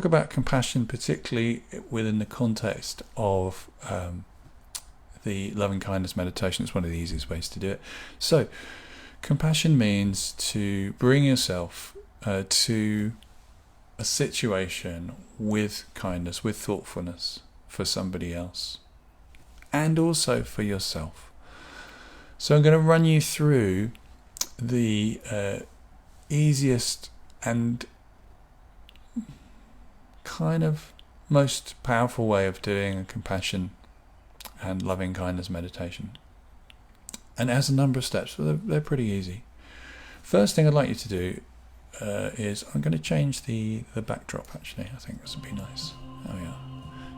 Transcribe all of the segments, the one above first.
talk about compassion, particularly within the context of the loving kindness meditation. It's one of the easiest ways to do it. So, compassion means to bring yourself to a situation with kindness, with thoughtfulness for somebody else, and also for yourself. So I'm going to run you through the easiest and kind of most powerful way of doing a compassion and loving kindness meditation. And it has a number of steps, but they're pretty easy. First thing I'd like you to do is I'm going to change the backdrop, actually. I think this would be nice. Oh yeah.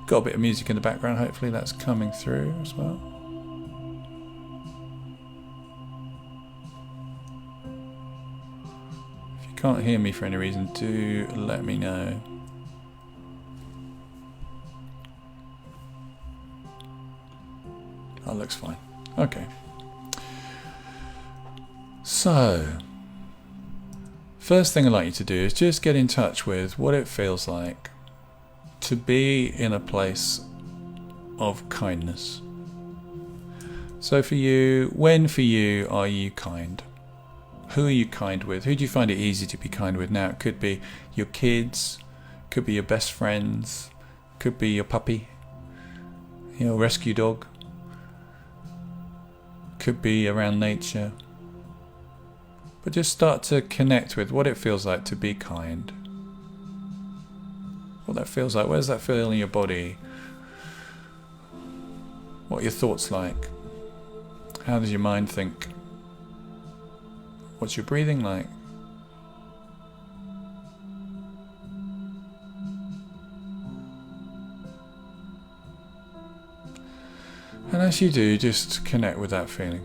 Got a bit of music in the background, hopefully that's coming through as well. If you can't hear me for any reason, do let me know. That looks fine. Okay. So, first thing I'd like you to do is just get in touch with what it feels like to be in a place of kindness. So for you, when for you are you kind? Who are you kind with? Who do you find it easy to be kind with now? It could be your kids, could be your best friends, could be your puppy, your rescue dog, could be around nature. But just start to connect with what it feels like to be kind. What that feels like. Where does that feel in your body? What are your thoughts like? How does your mind think? What's your breathing like? And as you do, just connect with that feeling.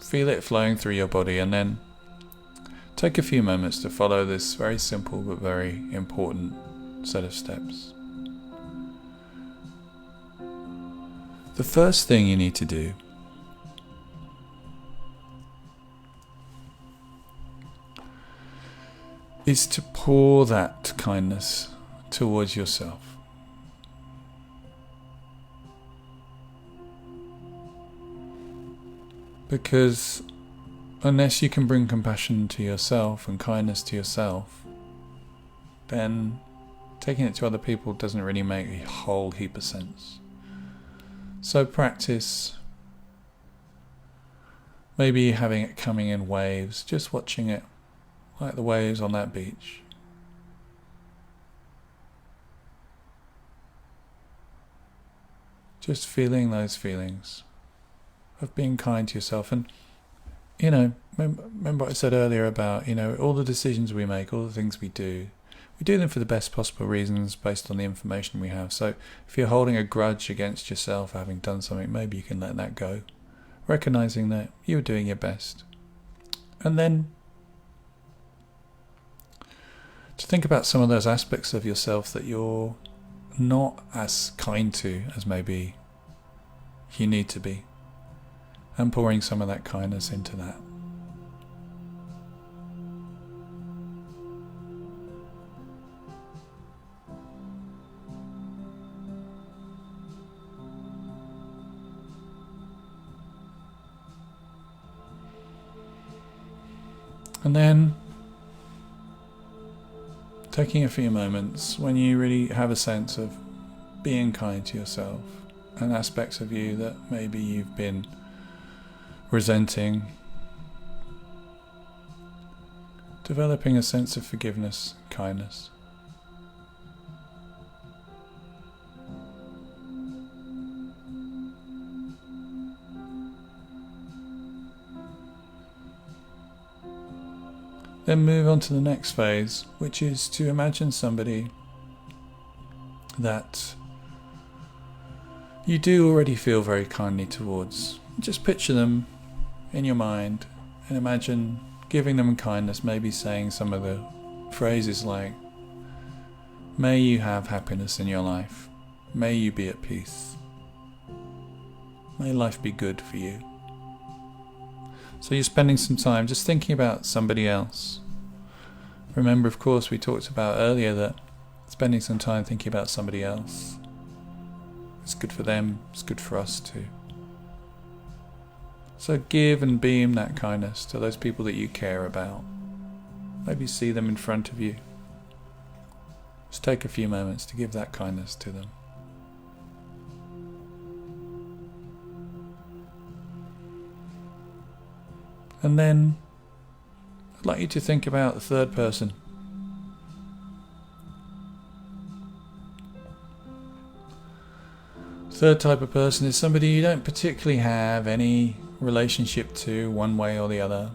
Feel it flowing through your body, and then take a few moments to follow this very simple but very important set of steps. The first thing you need to do is to pour that kindness towards yourself. Because unless you can bring compassion to yourself and kindness to yourself, then taking it to other people doesn't really make a whole heap of sense. So practice maybe having it coming in waves, just watching it like the waves on that beach. Just feeling those feelings of being kind to yourself. And remember what I said earlier about all the decisions we make, all the things we do them for the best possible reasons based on the information we have. So if you're holding a grudge against yourself having done something, maybe you can let that go, recognizing that you were doing your best. And then to think about some of those aspects of yourself that you're not as kind to as maybe you need to be, and pouring some of that kindness into that. And then taking a few moments when you really have a sense of being kind to yourself and aspects of you that maybe you've been resenting, developing a sense of forgiveness, kindness. Then move on to the next phase, which is to imagine somebody that you do already feel very kindly towards. Just picture them in your mind and imagine giving them kindness, maybe saying some of the phrases like, may you have happiness in your life, may you be at peace, may life be good for you. So you're spending some time just thinking about somebody else Remember, of course, we talked about earlier that spending some time thinking about somebody else, it's good for them, it's good for us too. So give and beam that kindness to those people that you care about. Maybe see them in front of you. Just take a few moments to give that kindness to them. And then I'd like you to think about the third person. Third type of person is somebody you don't particularly have any relationship to one way or the other.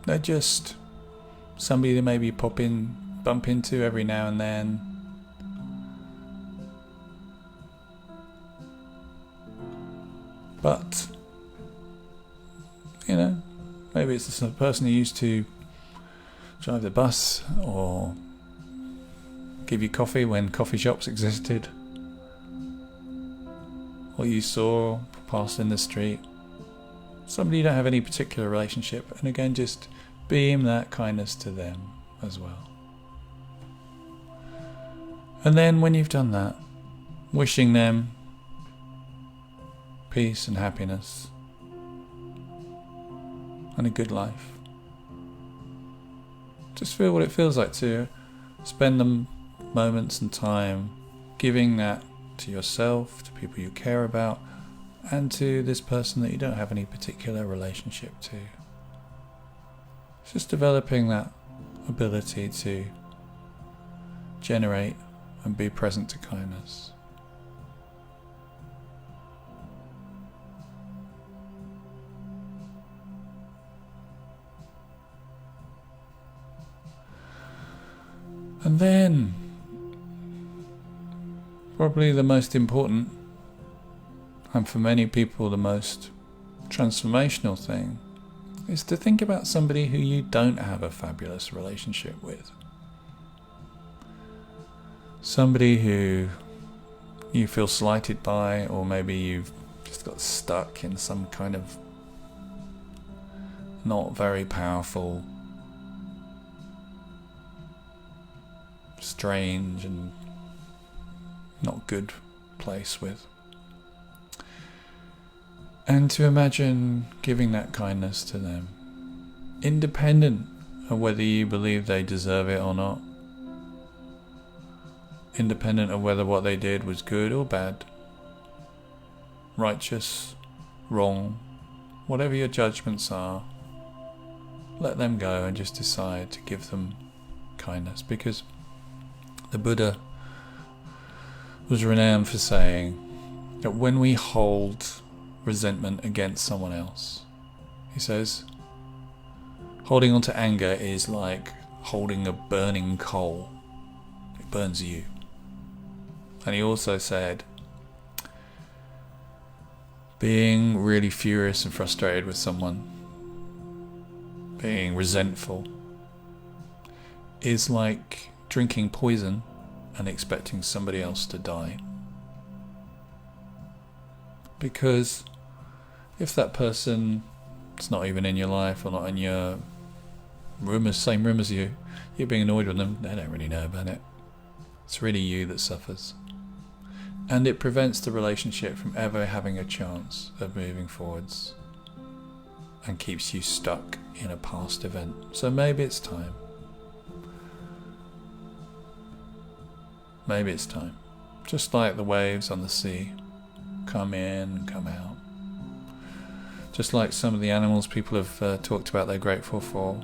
They're just somebody that maybe bump into every now and then. But, maybe it's the person who used to drive the bus or give you coffee when coffee shops existed, or you saw passed in the street. Somebody you don't have any particular relationship, and again, just beam that kindness to them as well. And then when you've done that, wishing them peace and happiness and a good life. Just feel what it feels like to spend the moments and time giving that to yourself, to people you care about, and to this person that you don't have any particular relationship to. It's just developing that ability to generate and be present to kindness. And then, probably the most important, and for many people the most transformational thing, is to think about somebody who you don't have a fabulous relationship with. Somebody who you feel slighted by, or maybe you've just got stuck in some kind of not very powerful, strange and not good place with. And to imagine giving that kindness to them, independent of whether you believe they deserve it or not, independent of whether what they did was good or bad, righteous, wrong, whatever your judgments are, let them go and just decide to give them kindness. Because the Buddha was renowned for saying that when we hold resentment against someone else, he says, holding on to anger is like holding a burning coal. It burns you. And he also said, being really furious and frustrated with someone, being resentful, is like drinking poison and expecting somebody else to die. Because if that person is not even in your life or not in your same room as you, you're being annoyed with them, they don't really know about it. It's really you that suffers. And it prevents the relationship from ever having a chance of moving forwards and keeps you stuck in a past event. So maybe it's time. Maybe it's time. Just like the waves on the sea, come in and come out. Just like some of the animals people have talked about they're grateful for.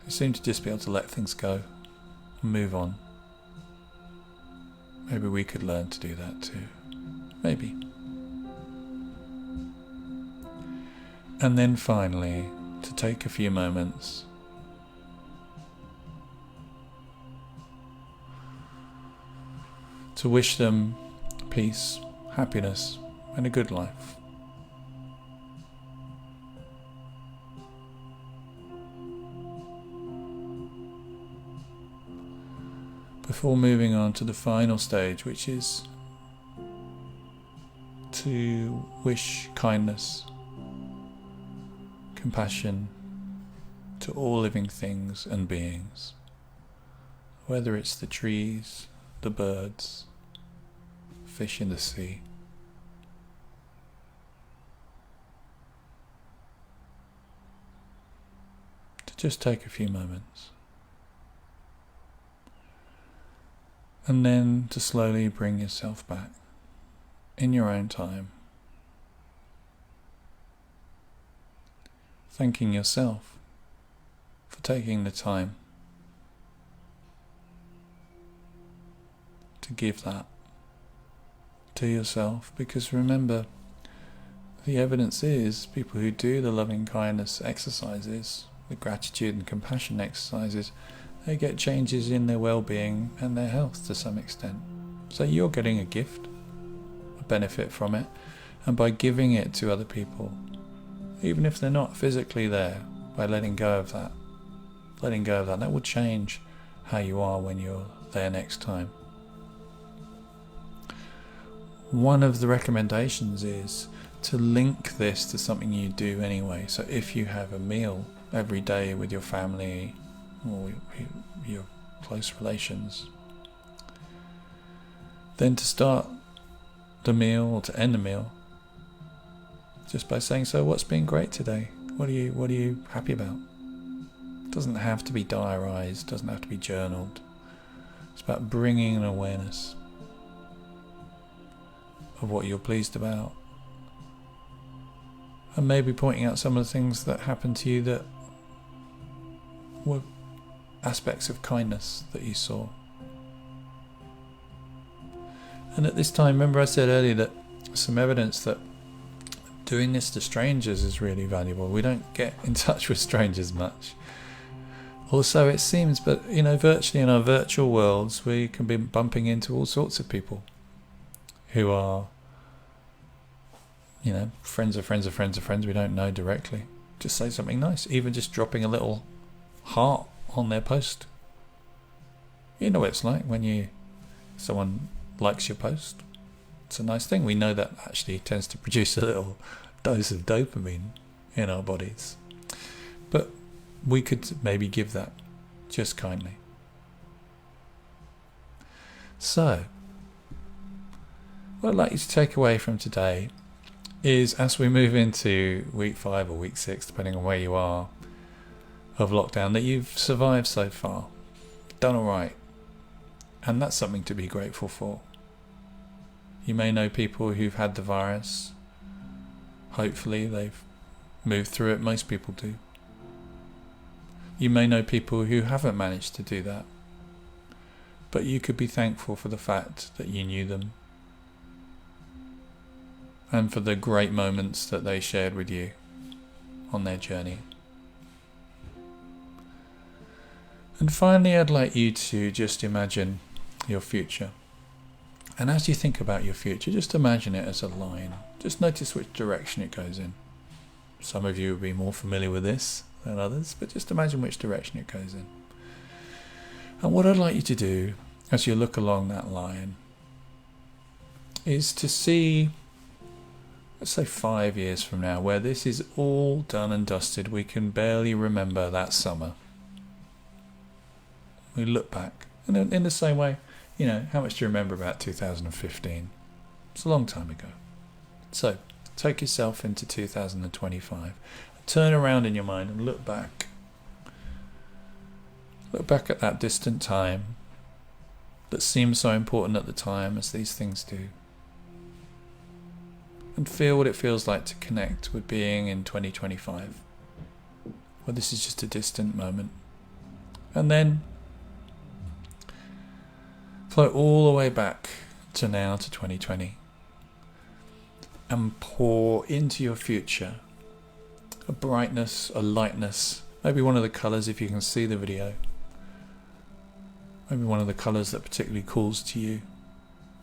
They seem to just be able to let things go and move on. Maybe we could learn to do that too. Maybe. And then finally, to take a few moments to wish them peace, happiness, and a good life. Before moving on to the final stage, which is to wish kindness, compassion to to all living things and beings, whether it's the trees, the birds, fish in the sea. To just take a few moments. And then to slowly bring yourself back in your own time. Thanking yourself for taking the time to give that to yourself, because remember, the evidence is people who do the loving kindness exercises, the gratitude and compassion exercises, they get changes in their well-being and their health to some extent. So you're getting a gift, a benefit from it, and by giving it to other people, even if they're not physically there, by letting go of that, that will change how you are when you're there next time. One of the recommendations is to link this to something you do anyway. So if you have a meal every day with your family or your close relations, then to start the meal or to end the meal just by saying, so what's been great today? What are you happy about? It doesn't have to be diarized, doesn't have to be journaled. It's about bringing an awareness of what you're pleased about, and maybe pointing out some of the things that happened to you that were aspects of kindness that you saw. And at this time, remember I said earlier that some evidence that doing this to strangers is really valuable. We don't get in touch with strangers much, or so it seems, but virtually in our virtual worlds we can be bumping into all sorts of people who are friends of friends of friends of friends we don't know directly. Just say something nice, even just dropping a little heart on their post. You know what it's like when someone likes your post. It's a nice thing. We know that actually tends to produce a little dose of dopamine in our bodies. But we could maybe give that just kindly. So, what I'd like you to take away from today is, as we move into week 5 or week 6, depending on where you are, of lockdown, that you've survived so far, done all right, and that's something to be grateful for. You may know people who've had the virus. Hopefully they've moved through it. Most people do. You may know people who haven't managed to do that, but you could be thankful for the fact that you knew them and for the great moments that they shared with you on their journey. And finally, I'd like you to just imagine your future. And as you think about your future, just imagine it as a line. Just notice which direction it goes in. Some of you will be more familiar with this than others, but just imagine which direction it goes in. And what I'd like you to do as you look along that line is to see, let's say 5 years from now, where this is all done and dusted. We can barely remember that summer. We look back, and in the same way, how much do you remember about 2015? It's a long time ago. So, take yourself into 2025. Turn around in your mind and look back. Look back at that distant time that seemed so important at the time, as these things do. And feel what it feels like to connect with being in 2025. Well, this is just a distant moment. And then float all the way back to now, to 2020, and pour into your future a brightness, a lightness, maybe one of the colours, if you can see the video, maybe one of the colours that particularly calls to you,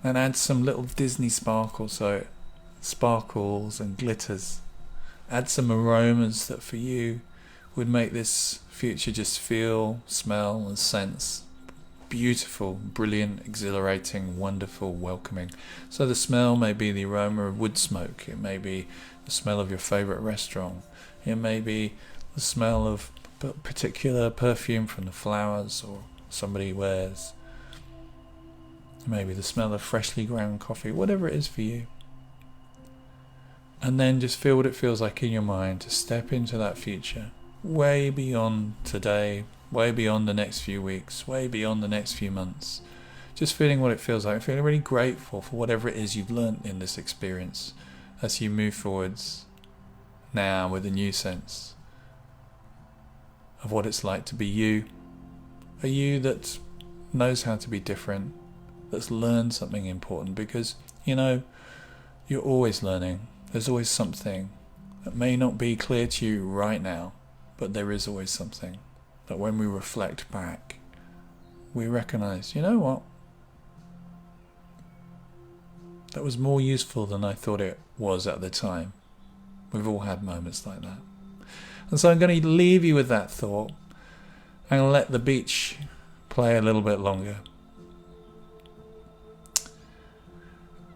and add some little Disney sparkle, so it sparkles and glitters. Add some aromas that for you would make this future just feel, smell and sense beautiful, brilliant, exhilarating, wonderful, welcoming. So the smell may be the aroma of wood smoke. It may be the smell of your favourite restaurant. It may be the smell of particular perfume from the flowers or somebody wears, maybe the smell of freshly ground coffee, whatever it is for you. And then just feel what it feels like in your mind to step into that future, way beyond today, way beyond the next few weeks, way beyond the next few months. Just feeling what it feels like, feeling really grateful for whatever it is you've learnt in this experience as you move forwards now with a new sense of what it's like to be you, a you that knows how to be different, that's learned something important, because, you're always learning. There's always something that may not be clear to you right now, but there is always something that when we reflect back, we recognize, you know what? That was more useful than I thought it was at the time. We've all had moments like that. And so I'm going to leave you with that thought and let the beach play a little bit longer.